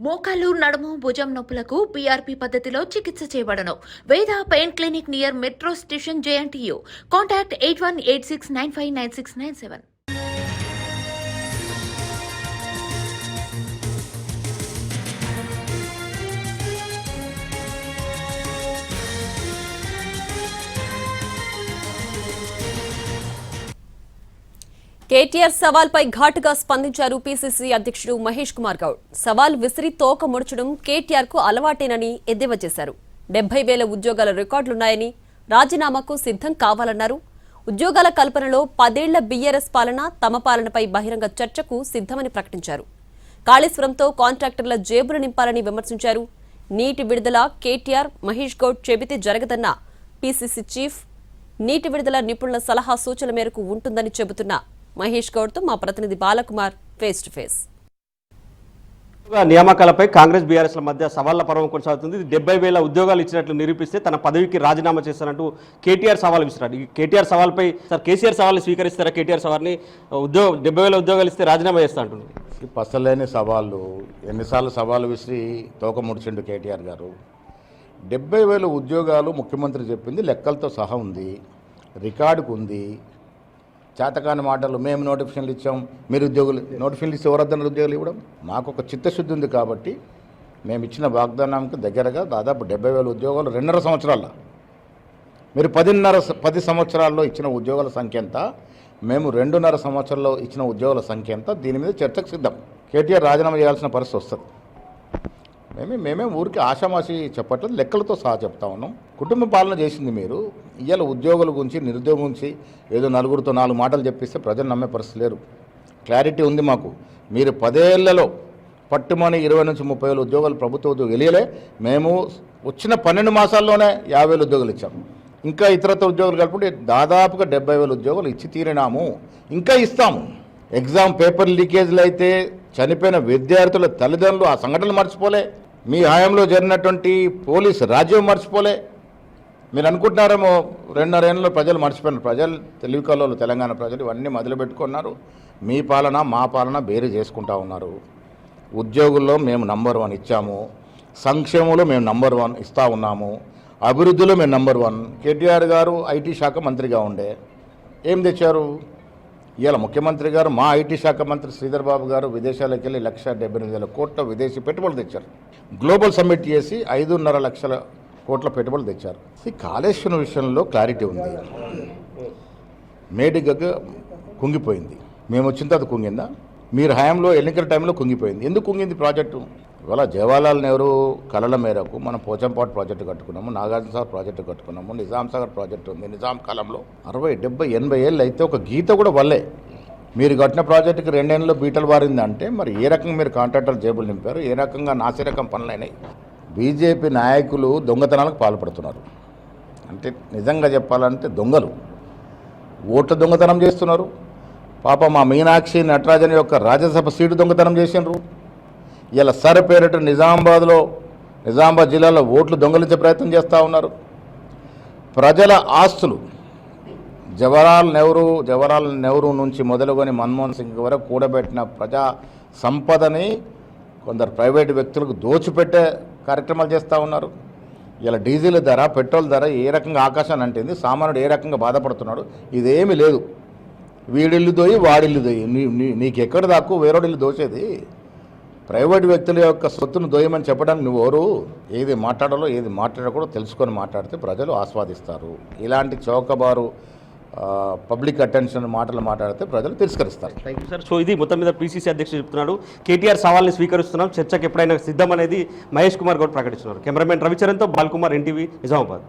మోకాలు నడుము భుజం నొప్పులకు పీఆర్పీ పద్ధతిలో చికిత్స చేయబడను. Veda pain clinic near metro station JNTU. Contact 8186959697. KTR సవాల్పై ఘాటుగా స్పందించారు పీసీసీ అధ్యక్షుడు మహేష్ కుమార్ గౌడ్. సవాల్ విసిరి తోక ముడచడం కేటీఆర్ కు అలవాటేనని ఎద్దేవా చేశారు. 70,000 ఉద్యోగాల రికార్డులున్నాయని, రాజీనామాకు సిద్ధం కావాలన్నారు. ఉద్యోగాల కల్పనలో 10 ఏళ్ల బీఆర్ఎస్ పాలన, తమ పాలనపై బహిరంగ చర్చకు సిద్ధమని ప్రకటించారు. కాళేశ్వరంతో కాంట్రాక్టర్ల జేబులు నింపాలని విమర్శించారు. నీటి విడుదల కేటీఆర్, మహేష్ గౌడ్ చెబితే జరగదన్న పీసీసీ చీఫ్. నీటి విడుదల నిపుణుల సలహా సూచనల మేరకు ఉంటుందని చెబుతున్న మహేష్ గౌడ్తో మా ప్రతినిధి బాలకుమార్ ఫేస్ టు ఫేస్. నియామకాలపై కాంగ్రెస్ బీఆర్ఎస్ల మధ్య సవాళ్ల పర్వం కొనసాగుతుంది. 70,000 ఉద్యోగాలు ఇచ్చినట్లు నిరూపిస్తే తన పదవికి రాజీనామా చేస్తానంటూ కేటీఆర్ సవాల్ విసిరాడు. ఈ కేటీఆర్ సవాల్పై సార్ కేసీఆర్ సవాల్ని స్వీకరిస్తారా? కేటీఆర్ సవాల్ని 70,000 ఉద్యోగాలు ఇస్తే రాజీనామా చేస్తా అంటున్నారు. పసలేని సవాళ్ళు, ఎన్నిసార్లు సవాలు విసిరి తోక ముడిచిండు కేటీఆర్ గారు. 70,000 ఉద్యోగాలు ముఖ్యమంత్రి చెప్పింది లెక్కలతో సహా ఉంది, రికార్డుకు ఉంది. చేతకాని మాటలు, మేము నోటిఫికేషన్లు ఇచ్చాం, మీరు ఉద్యోగులు నోటిఫికేషన్లు ఇస్తే ఎవరద్దన్నారు ఉద్యోగులు ఇవ్వడం. మాకు ఒక చిత్తశుద్ధి ఉంది కాబట్టి మేము ఇచ్చిన వాగ్దానానికి దగ్గరగా దాదాపు 70,000 ఉద్యోగాలు 2.5 సంవత్సరాల్లో. మీరు 10 సంవత్సరాల్లో ఇచ్చిన ఉద్యోగాల సంఖ్య ఎంత, మేము 2.5 సంవత్సరాల్లో ఇచ్చిన ఉద్యోగాల సంఖ్య ఎంత, దీని మీద చర్చకు సిద్ధం. కేటీఆర్ రాజీనామా చేయాల్సిన పరిస్థితి వస్తుంది. మేమే ఊరికి ఆషామాషి చెప్పట్లేదు, లెక్కలతో సహా చెప్తా ఉన్నాం. కుటుంబ పాలన చేసింది మీరు. ఇవాళ ఉద్యోగుల గురించి, నిరుద్యోగం గురించి ఏదో నలుగురితో 4 మాటలు చెప్పిస్తే ప్రజలు నమ్మే పరిస్థితి లేరు. క్లారిటీ ఉంది మాకు. మీరు 10 ఏళ్లలో పట్టుమని 20 నుంచి 30,000 ఉద్యోగాలు ప్రభుత్వ ఉద్యోగులు వెళ్ళలే. మేము వచ్చిన 12 మాసాల్లోనే 50,000 ఉద్యోగులు ఇచ్చాము. ఇంకా ఇతరత్ర ఉద్యోగులు కలుపుకుంటే దాదాపుగా 70,000 ఉద్యోగాలు ఇచ్చి తీరినాము, ఇంకా ఇస్తాము. ఎగ్జామ్ పేపర్ లీకేజ్లు అయితే చనిపోయిన విద్యార్థుల తల్లిదండ్రులు ఆ సంఘటనలు మర్చిపోలే. మీ హయాంలో జరిగినటువంటి పోలీసు రాజ్యం మర్చిపోలే. మీరు అనుకుంటున్నారేమో 2.5 ఏళ్ళలో ప్రజలు మర్చిపోయినారు. ప్రజలు తెలివి కల్లోలు, తెలంగాణ ప్రజలు ఇవన్నీ మొదలుపెట్టుకున్నారు. మీ పాలన మా పాలన వేరు చేసుకుంటా ఉన్నారు. ఉద్యోగుల్లో మేము నంబర్ 1 ఇచ్చాము, సంక్షేమంలో మేము నంబర్ 1 ఇస్తూ ఉన్నాము, అభివృద్ధిలో మేము నంబర్ 1. కేటీఆర్ గారు ఐటీ శాఖ మంత్రిగా ఉండే ఏం తెచ్చారు? ఇవాళ ముఖ్యమంత్రి గారు, మా ఐటీ శాఖ మంత్రి శ్రీధర్ బాబు గారు విదేశాలకు వెళ్ళి 1,78,000 కోట్ల విదేశీ పెట్టుబడులు తెచ్చారు. గ్లోబల్ సమ్మిట్ చేసి 5.5 లక్షల కోట్ల పెట్టుబడులు తెచ్చారు. ఈ కాళేశ్వరం విషయంలో క్లారిటీ ఉంది. మేడిగగ్గ కుంగిపోయింది, మేము వచ్చిన తర్వాత కుంగిందా? మీరు హయాంలో ఎన్నికల టైంలో కుంగిపోయింది. ఎందుకు కుంగింది ప్రాజెక్టు? ఇవాళ జవహర్లాల్ నెహ్రూ కళల మేరకు మనం పోచంపాటు ప్రాజెక్టు కట్టుకున్నాము, నాగార్జునసాగర్ ప్రాజెక్టు కట్టుకున్నాము, నిజాం సాగర్ ప్రాజెక్టు ఉంది. నిజాం కాలంలో 60, 70, 80 ఏళ్ళు అయితే ఒక గీత కూడా వల్లే. మీరు కట్టిన ప్రాజెక్టుకి 2 ఏళ్ళలో బీటలు బారిందంటే మరి ఏ రకంగా మీరు కాంట్రాక్టర్ జేబులు నింపారు, ఏ రకంగా నాసిరకం పనులైనాయి? బీజేపీ నాయకులు దొంగతనాలకు పాల్పడుతున్నారు. అంటే నిజంగా చెప్పాలంటే దొంగలు, ఓట్ల దొంగతనం చేస్తున్నారు. పాప మా మీనాక్షి నటరాజన్ యొక్క రాజ్యసభ సీటు దొంగతనం చేసినారు. ఇలా సర్ పేరిట నిజామాబాద్ జిల్లాలో ఓట్లు దొంగలించే ప్రయత్నం చేస్తూ ఉన్నారు. ప్రజల ఆస్తులు జవహర్లాల్ నెహ్రూ నుంచి మొదలుకొని మన్మోహన్ సింగ్ వరకు కూడబెట్టిన ప్రజా సంపదని కొందరు ప్రైవేటు వ్యక్తులకు దోచిపెట్టే కార్యక్రమాలు చేస్తూ ఉన్నారు. ఇలా డీజిల్ ధర, పెట్రోల్ ధర ఏ రకంగా ఆకాశాన్ని అంటింది, సామాన్యుడు ఏ రకంగా బాధపడుతున్నాడు, ఇదేమీ లేదు. వీడిల్లు దోయి వాడిల్లు దోయి, నీకు ఎక్కడ దాక్కు వేరేడిల్లు దోచేది? ప్రైవేటు వ్యక్తుల యొక్క సొత్తును దోయమని చెప్పడానికి నువ్వు ఎవరు? ఏది మాట్లాడాలో ఏది మాట్లాడకూడదో తెలుసుకొని మాట్లాడితే ప్రజలు ఆస్వాదిస్తారు. ఇలాంటి చౌకబారు పబ్లిక్ అటెన్షన్ మాటలు మాట్లాడితే ప్రజలు తిరస్కరిస్తారు. Thank you sir. సో ఇది మొత్తం మీద పీసీసీ అధ్యక్షుడు చెప్తున్నాడు. కేటీఆర్ సవాల్ని స్వీకరిస్తున్నాం, చర్చకు ఎప్పుడైనా సిద్ధం అనేది మహేష్ కుమార్ గౌడ్ ప్రకటిస్తున్నారు. కెమెరామెన్ రవిచరణ్తో బాలకుమార్, NTV, నిజామాబాద్.